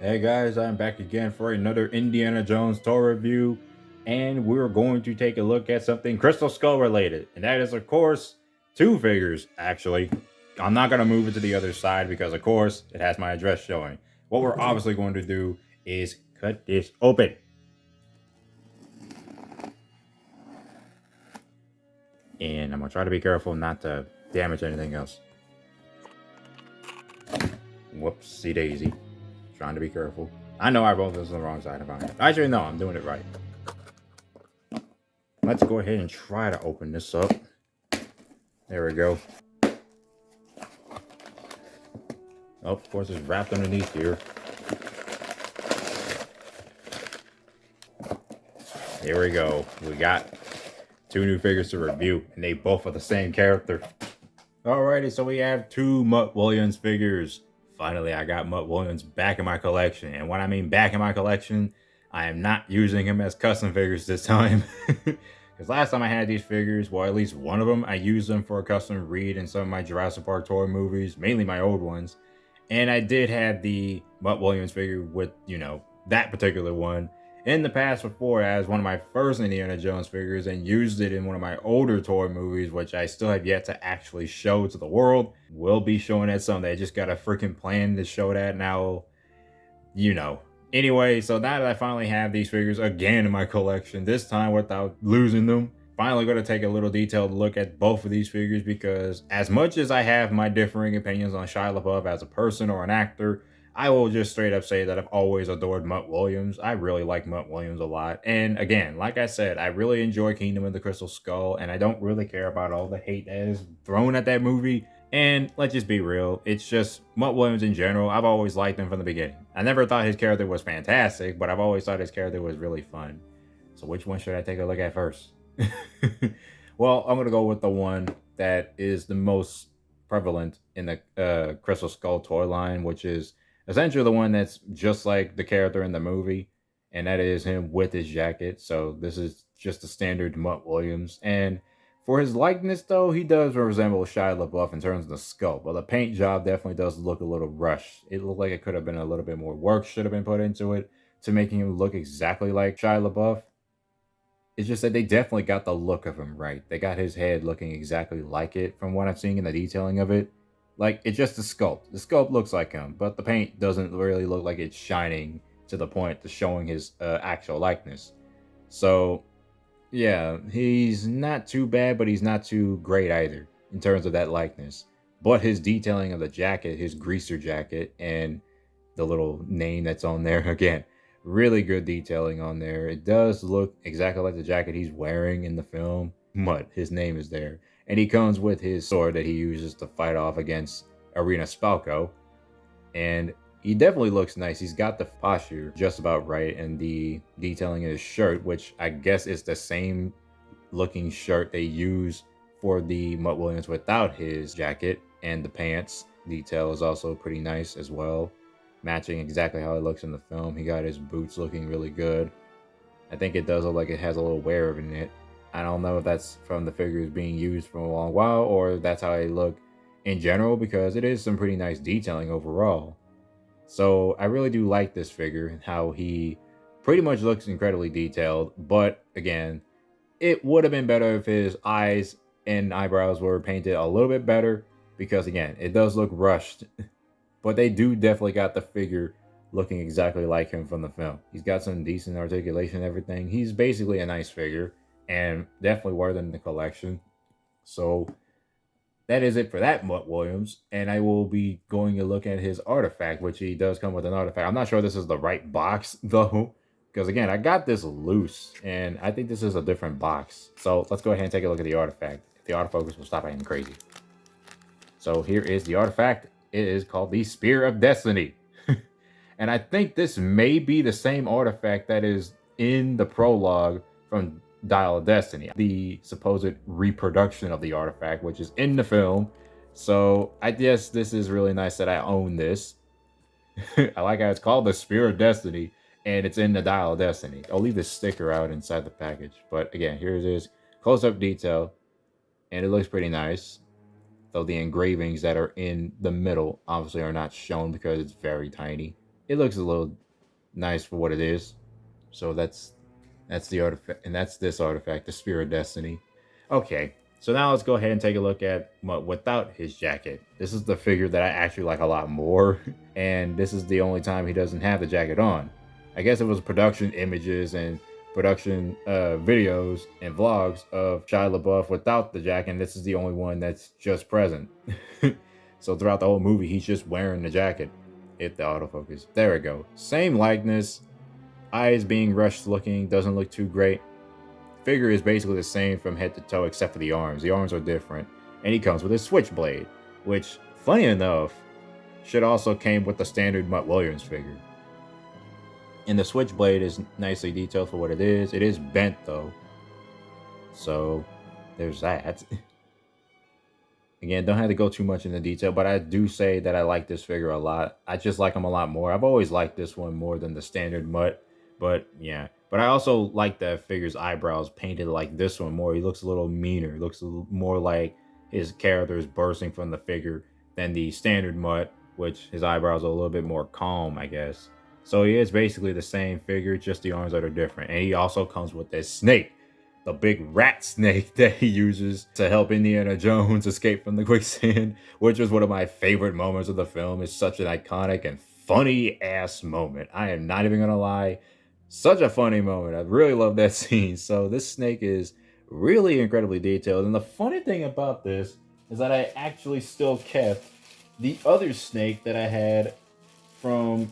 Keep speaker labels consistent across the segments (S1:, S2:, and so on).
S1: Hey guys, I'm back again for another Indiana Jones toy review, and we're going to take a look at something Crystal Skull related, and that is, of course, two figures, actually. I'm not going to move it to the other side because, of course, it has my address showing. What we're obviously going to do is cut this open. And I'm going to try to be careful not to damage anything else. Whoopsie daisy. Trying to be careful. I know I rolled this on the wrong side of it. Actually, no, I'm doing it right. Let's go ahead and try to open this up. There we go. Oh, of course, it's wrapped underneath here. Here we go. We got two new figures to review, and they both are the same character. Alrighty, so we have two Mutt Williams figures. Finally, I got Mutt Williams back in my collection. And when I mean back in my collection, I am not using him as custom figures this time. Because last time I had these figures, well, at least one of them, I used them for a custom read in some of my Jurassic Park toy movies, mainly my old ones. And I did have the Mutt Williams figure with, that particular one in the past before as one of my first Indiana Jones figures, and used it in one of my older toy movies, which I still have yet to actually show to the world. We'll be showing that someday. I just got a freaking plan to show that now, Anyway, so now that I finally have these figures again in my collection, this time without losing them, finally going to take a little detailed look at both of these figures, because as much as I have my differing opinions on Shia LaBeouf as a person or an actor, I will just straight up say that I've always adored Mutt Williams. I really like Mutt Williams a lot. And again, like I said, I really enjoy Kingdom of the Crystal Skull, and I don't really care about all the hate that is thrown at that movie. And let's just be real, it's just Mutt Williams in general. I've always liked him from the beginning. I never thought his character was fantastic, but I've always thought his character was really fun. So which one should I take a look at first? Well, I'm going to go with the one that is the most prevalent in the Crystal Skull toy line, which is essentially the one that's just like the character in the movie, and that is him with his jacket. So this is just a standard Mutt Williams. And for his likeness, though, he does resemble Shia LaBeouf in terms of the sculpt, but the paint job definitely does look a little rushed. It looked like it could have been a little bit more work should have been put into it to making him look exactly like Shia LaBeouf. It's just that they definitely got the look of him right. They got his head looking exactly like it from what I'm seeing in the detailing of it. Like, it's just the sculpt. The sculpt looks like him, but the paint doesn't really look like it's shining to the point to showing his actual likeness. So, yeah, he's not too bad, but he's not too great either in terms of that likeness. But his detailing of the jacket, his greaser jacket, and the little name that's on there, again, really good detailing on there. It does look exactly like the jacket he's wearing in the film. Mutt, his name is there. And he comes with his sword that he uses to fight off against Arena Spalko. And he definitely looks nice. He's got the posture just about right, and the detailing in his shirt, which I guess is the same looking shirt they use for the Mutt Williams without his jacket, and the pants detail is also pretty nice as well, matching exactly how it looks in the film. He got his boots looking really good. I think it does look like it has a little wear in it. I don't know if that's from the figures being used for a long while, or that's how they look in general, because it is some pretty nice detailing overall. So I really do like this figure and how he pretty much looks incredibly detailed. But again, it would have been better if his eyes and eyebrows were painted a little bit better, because again, it does look rushed. But they do definitely got the figure looking exactly like him from the film. He's got some decent articulation and everything. He's basically a nice figure and definitely worth in the collection. So that is it for that Mutt Williams. And I will be going to look at his artifact, which he does come with an artifact. I'm not sure this is the right box though, because again, I got this loose and I think this is a different box. So let's go ahead and take a look at the artifact. If the autofocus will stop acting crazy. So here is the artifact. It is called the Spear of Destiny. And I think this may be the same artifact that is in the prologue from Dial of Destiny, the supposed reproduction of the artifact, which is in the film. So I guess this is really nice that I own this. I like how it's called the Spear of Destiny, and it's in the Dial of Destiny. I'll leave this sticker out inside the package. But again, here it is, close-up detail, and it looks pretty nice. Though the engravings that are in the middle obviously are not shown because it's very tiny. it looks a little nice for what it is. So that's the artifact, and that's this artifact, the Spear of Destiny. Okay, so now let's go ahead and take a look at without his jacket. This is the figure that I actually like a lot more, and this is the only time he doesn't have the jacket on. I guess it was production images and production videos and vlogs of Shia LaBeouf without the jacket, and this is the only one that's just present. So throughout the whole movie, he's just wearing the jacket. Hit the autofocus. There we go. Same likeness, eyes being rushed looking, doesn't look too great. Figure is basically the same from head to toe except for the arms. The arms are different. And he comes with his switchblade, which, funny enough, should also came with the standard Mutt Williams figure. And the switchblade is nicely detailed for what it is. It is bent though. So there's that. Again, don't have to go too much into detail, but I do say that I like this figure a lot. I just like him a lot more. I've always liked this one more than the standard Mutt. But yeah, but I also like that figure's eyebrows painted like this one more. He looks a little meaner. Looks a little more like his character is bursting from the figure than the standard Mutt, which his eyebrows are a little bit more calm, I guess. So he is basically the same figure, just the arms that are different. And he also comes with this snake, the big rat snake that he uses to help Indiana Jones escape from the quicksand, which was one of my favorite moments of the film. It's such an iconic and funny ass moment. I am not even gonna lie. Such a funny moment. I really love that scene. So this snake is really incredibly detailed. And the funny thing about this is that I actually still kept the other snake that I had from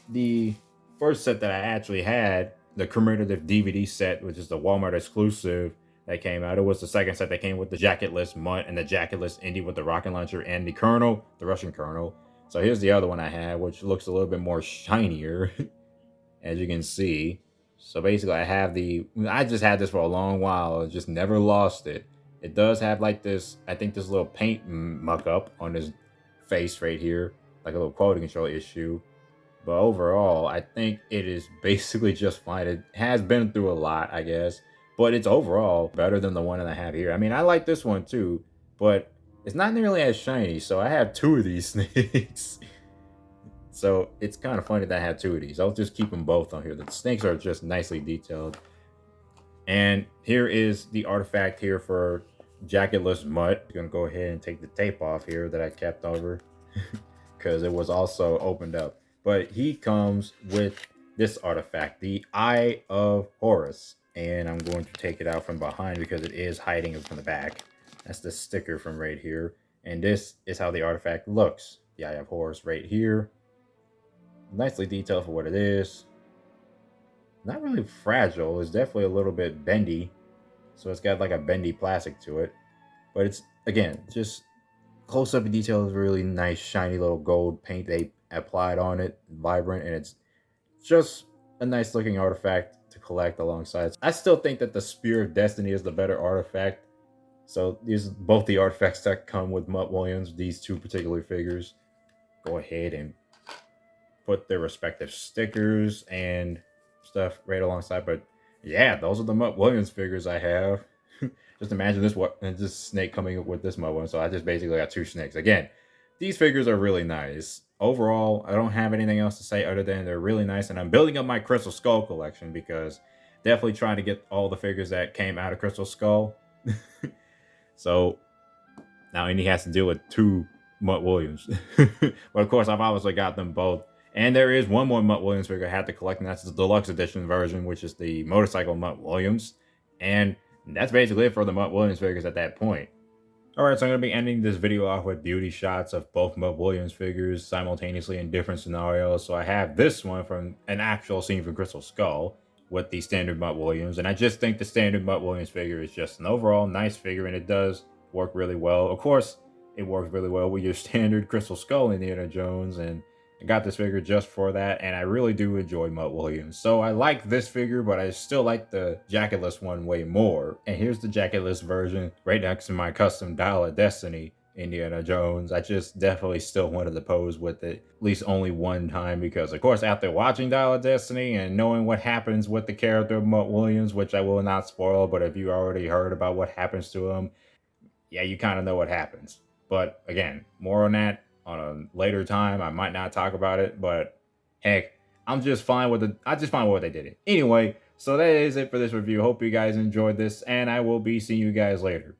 S1: the first set that I actually had, the commemorative DVD set, which is the Walmart exclusive that came out. It was the second set that came with the jacketless Mutt and the jacketless Indy with the rocket launcher and the Colonel, the Russian Colonel. So here's the other one I had, which looks a little bit more shinier, as you can see. So basically, I just had this for a long while. I just never lost it. It does have like this, I think this little paint muck up on his face right here, like a little quality control issue. But overall, I think it is basically just fine. It has been through a lot, I guess. But it's overall better than the one that I have here. I mean, I like this one too, but it's not nearly as shiny. So I have two of these snakes. So it's kind of funny that I have two of these. I'll just keep them both on here. The snakes are just nicely detailed. And here is the artifact here for jacketless Mutt. I'm going to go ahead and take the tape off here that I kept over because it was also opened up. But he comes with this artifact, the Eye of Horus. And I'm going to take it out from behind because it is hiding from the back. That's the sticker from right here. And this is how the artifact looks. The Eye of Horus right here. Nicely detailed for what it is. Not really fragile. It's definitely a little bit bendy. So it's got like a bendy plastic to it. But it's, again, just close-up detail is really nice, shiny little gold paint they applied on it, vibrant, and it's just a nice looking artifact to collect alongside. I still think that the Spear of Destiny is the better artifact. So these are both the artifacts that come with Mutt Williams, these two particular figures. Go ahead and put their respective stickers and stuff right alongside. But yeah, those are the Mutt Williams figures I have. Just imagine this snake coming up with this Mutt Williams. So I just basically got two snakes. Again, these figures are really nice. Overall, I don't have anything else to say other than they're really nice. And I'm building up my Crystal Skull collection because definitely trying to get all the figures that came out of Crystal Skull. So now Indy has to deal with two Mutt Williams. But of course, I've obviously got them both. And there is one more Mutt Williams figure I had to collect, and that's the deluxe edition version, which is the motorcycle Mutt Williams. And that's basically it for the Mutt Williams figures at that point. Alright, so I'm going to be ending this video off with beauty shots of both Mutt Williams figures simultaneously in different scenarios. So I have this one from an actual scene from Crystal Skull with the standard Mutt Williams. And I just think the standard Mutt Williams figure is just an overall nice figure, and it does work really well. Of course, it works really well with your standard Crystal Skull Indiana Jones, and I got this figure just for that, and I really do enjoy Mutt Williams. So I like this figure, but I still like the jacketless one way more. And here's the jacketless version right next to my custom Dial of Destiny Indiana Jones. I just definitely still wanted to pose with it at least only one time because, of course, after watching Dial of Destiny and knowing what happens with the character of Mutt Williams, which I will not spoil, but if you already heard about what happens to him, yeah, you kind of know what happens. But again, more on that on a later time. I might not talk about it, but Heck, I just fine with what they did. Anyway, so that is it for this review. Hope you guys enjoyed this, and I will be seeing you guys later.